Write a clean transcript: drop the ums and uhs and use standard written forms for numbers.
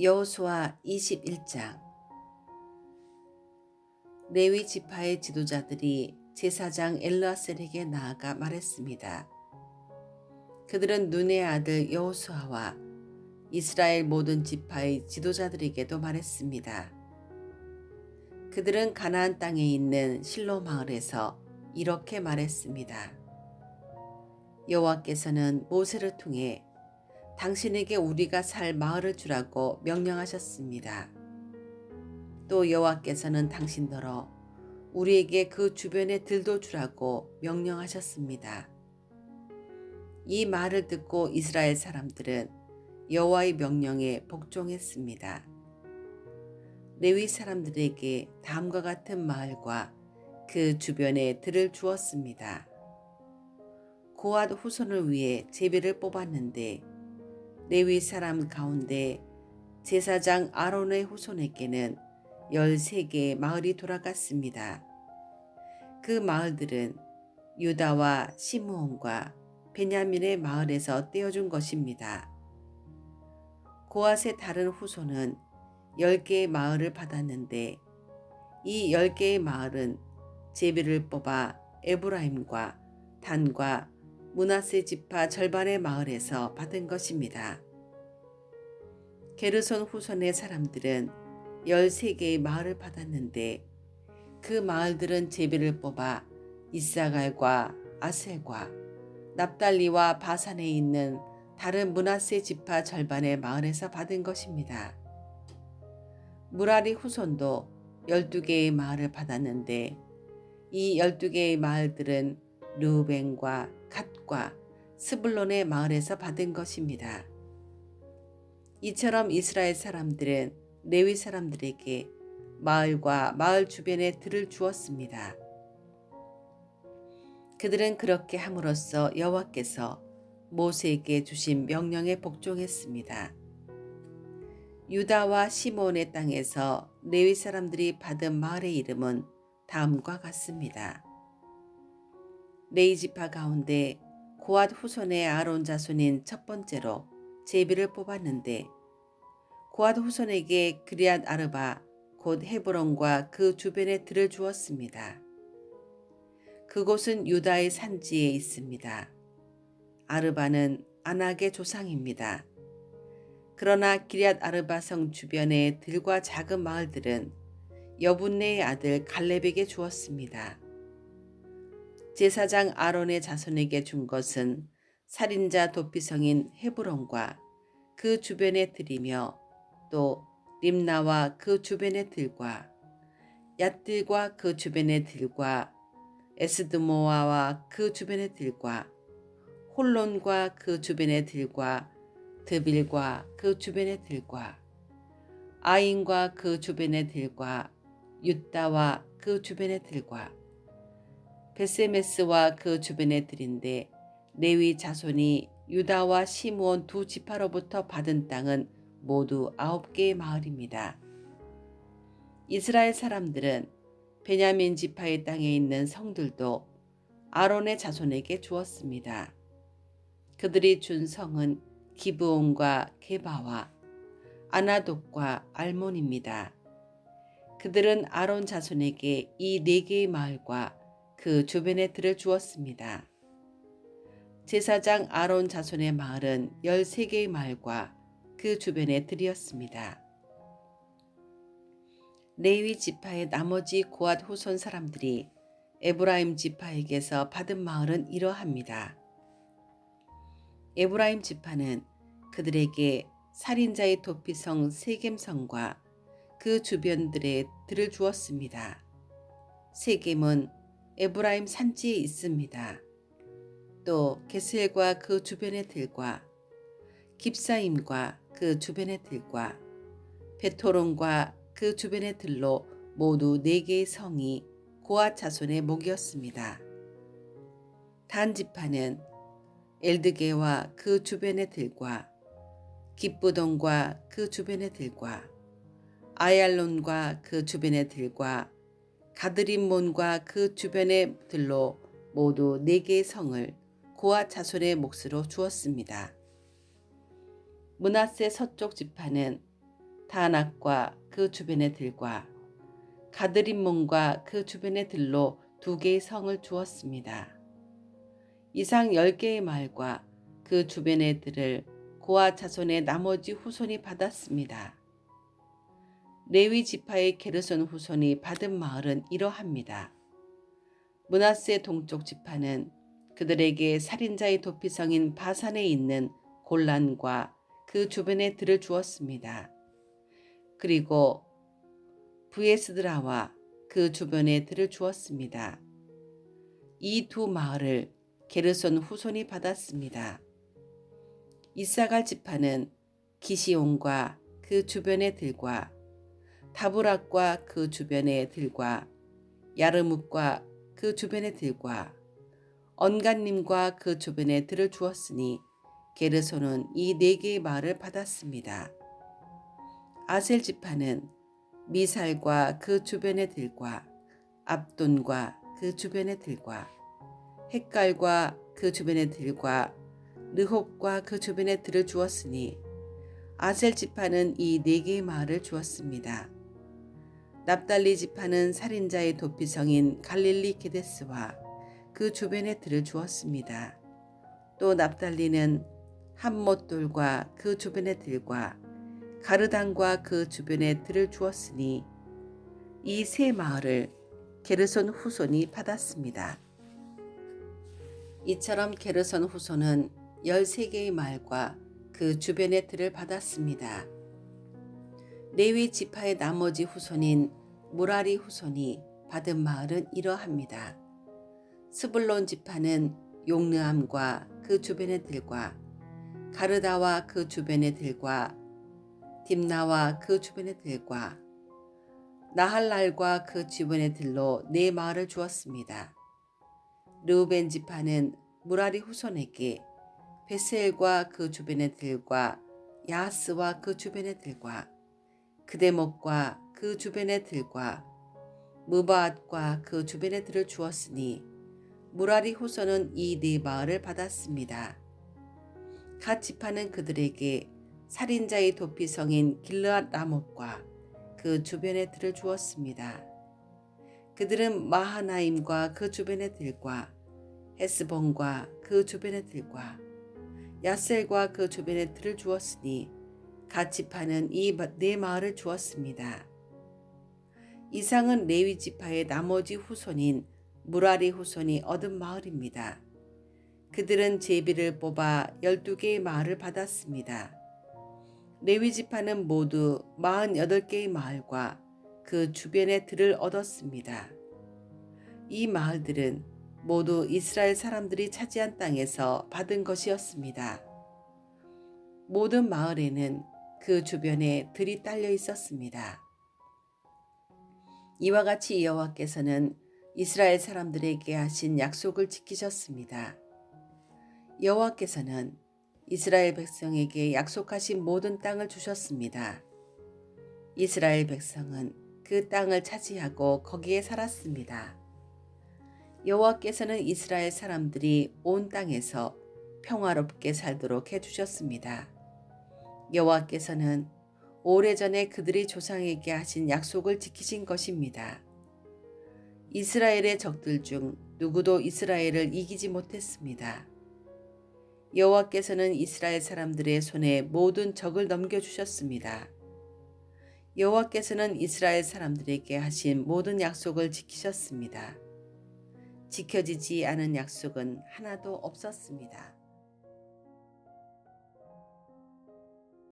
여호수아 21장. 레위 지파의 지도자들이 제사장 엘르아셀에게 나아가 말했습니다. 그들은 눈의 아들 여호수아와 이스라엘 모든 지파의 지도자들에게도 말했습니다. 그들은 가나안 땅에 있는 실로 마을에서 이렇게 말했습니다. 여호와께서는 모세를 통해 당신에게 우리가 살 마을을 주라고 명령하셨습니다. 또 여호와께서는 당신더러 우리에게 그 주변의 들도 주라고 명령하셨습니다. 이 말을 듣고 이스라엘 사람들은 여호와의 명령에 복종했습니다. 레위 사람들에게 다음과 같은 마을과 그 주변의 들을 주었습니다. 고앗 후손을 위해 제비를 뽑았는데 레위 사람 가운데 제사장 아론의 후손에게는 13개의 마을이 돌아갔습니다. 그 마을들은 유다와 시므온과 베냐민의 마을에서 떼어준 것입니다. 고앗의 다른 후손은 10개의 마을을 받았는데 이 10개의 마을은 제비를 뽑아 에브라임과 단과 므낫세 지파 절반의 마을에서 받은 것입니다. 게르손 후손의 사람들은 13개의 마을을 받았는데 그 마을들은 제비를 뽑아 이사갈과 아셀과 납달리와 바산에 있는 다른 므낫세 지파 절반의 마을에서 받은 것입니다. 무라리 후손도 12개의 마을을 받았는데 이 12개의 마을들은 르우벤과 갓과 스불론의 마을에서 받은 것입니다. 이처럼 이스라엘 사람들은 레위 사람들에게 마을과 마을 주변의 들을 주었습니다. 그들은 그렇게 함으로써 여호와께서 모세에게 주신 명령에 복종했습니다. 유다와 시므온의 땅에서 레위 사람들이 받은 마을의 이름은 다음과 같습니다. 레위 지파 가운데 고앗 후손의 아론 자손인 첫 번째로 제비를 뽑았는데 고앗 후손에게 기럇 아르바 곧 헤브론과 그 주변의 들을 주었습니다. 그곳은 유다의 산지에 있습니다. 아르바는 아낙의 조상입니다. 그러나 기럇 아르바 성 주변의 들과 작은 마을들은 여분네의 아들 갈렙에게 주었습니다. 제사장 아론의 자손에게 준 것은 살인자 도피성인 헤브론과 그 주변의 들이며 또 림나와 그 주변의 들과 얏들과 그 주변의 들과 에스드모아와 그 주변의 들과 홀론과 그 주변의 들과 드빌과 그 주변의 들과 아인과 그 주변의 들과 윳다와 그 주변의 들과 베세메스와 그 주변의 들인데 레위 자손이 유다와 시므온 두 지파로부터 받은 땅은 모두 9개의 마을입니다. 이스라엘 사람들은 베냐민 지파의 땅에 있는 성들도 아론의 자손에게 주었습니다. 그들이 준 성은 기브온과 게바와 아나돗과 알몬입니다. 그들은 아론 자손에게 이 4개의 마을과 그 주변의 들을 주었습니다. 제사장 아론 자손의 마을은 13개의 마을과 그 주변의 들이었습니다. 레위 지파의 나머지 고앗 후손 사람들이 에브라임 지파에게서 받은 마을은 이러합니다. 에브라임 지파는 그들에게 살인자의 도피성 세겜성과 그 주변들의 들을 주었습니다. 세겜은 에브라임 산지에 있습니다. 또 게셀과 그 주변의 들과 깁사임과 그 주변의 들과 베토론과 그 주변의 들로 모두 4개의 성이 고앗 자손의 목이었습니다. 단 지파는 엘드게와 그 주변의 들과 깁부돈과 그 주변의 들과 아얄론과 그 주변의 들과 가드림몬과 그 주변의 들로 모두 4개의 성을 고앗 자손의 몫으로 주었습니다. 므낫세 서쪽 지파는 다낙과 그 주변의 들과 가드림몬과 그 주변의 들로 2개의 성을 주었습니다. 이상 10개의 마을과 그 주변의 들을 고아 자손의 나머지 후손이 받았습니다. 레위 지파의 게르손 후손이 받은 마을은 이러합니다. 므낫세 동쪽 지파는 그들에게 살인자의 도피성인 바산에 있는 골란과 그 주변의 들을 주었습니다. 그리고 브에스드라와 그 주변의 들을 주었습니다. 이 2 마을을 게르손 후손이 받았습니다. 이사갈 지파는 기시온과 그 주변의 들과 다브락과 그 주변의 들과 야르뭇과 그 주변의 들과 언간님과 그 주변의 들을 주었으니 게르손은 이 4개의 마을을 받았습니다. 아셀 지파는 미살과 그 주변의 들과 압돈과 그 주변의 들과 헷갈과 그 주변의 들과 르홉과 그 주변의 들을 주었으니 아셀 지파는 이 4개의 마을을 주었습니다. 납달리 지파는 살인자의 도피성인 갈릴리 게데스와 그 주변의 들을 주었습니다. 또 납달리는 함못돌과 그 주변의 들과 가르단과 그 주변의 들을 주었으니 이 3 마을을 게르손 후손이 받았습니다. 이처럼 게르손 후손은 13개의 마을과 그 주변의 들을 받았습니다. 레위 지파의 나머지 후손인 무라리 후손이 받은 마을은 이러합니다. 스불론 지파는 용르암과 그 주변의 들과 가르다와 그 주변의 들과 딥나와 그 주변의 들과 나할랄과 그 주변의 들로 4 마을을 주었습니다. 르우벤 지파는 무라리 후손에게 베스엘과 그 주변의 들과 야하스와 그 주변의 들과 그데목과 그 주변의 들과 무바앗과 그 주변의 들을 주었으니 무라리 후손은 이 4 마을을 받았습니다. 갓 지파는 그들에게 살인자의 도피성인 길르앗 라못과 그 주변의 들을 주었습니다. 그들은 마하나임과 그 주변의 들과 헤스본과 그 주변의 들과 야셀과 그 주변의 들을 주었으니 갓 지파는 이 4 마을을 주었습니다. 이상은 레위 지파의 나머지 후손인 무라리 후손이 얻은 마을입니다. 그들은 제비를 뽑아 12개의 마을을 받았습니다. 레위 지파는 모두 48개의 마을과 그 주변의 들을 얻었습니다. 이 마을들은 모두 이스라엘 사람들이 차지한 땅에서 받은 것이었습니다. 모든 마을에는 그 주변에 들이 딸려 있었습니다. 이와 같이 여호와께서는 이스라엘 사람들에게 하신 약속을 지키셨습니다. 여호와께서는 이스라엘 백성에게 약속하신 모든 땅을 주셨습니다. 이스라엘 백성은 그 땅을 차지하고 거기에 살았습니다. 여호와께서는 이스라엘 사람들이 온 땅에서 평화롭게 살도록 해주셨습니다. 여호와께서는 오래전에 그들의 조상에게 하신 약속을 지키신 것입니다. 이스라엘의 적들 중 누구도 이스라엘을 이기지 못했습니다. 여호와께서는 이스라엘 사람들의 손에 모든 적을 넘겨주셨습니다. 여호와께서는 이스라엘 사람들에게 하신 모든 약속을 지키셨습니다. 지켜지지 않은 약속은 하나도 없었습니다.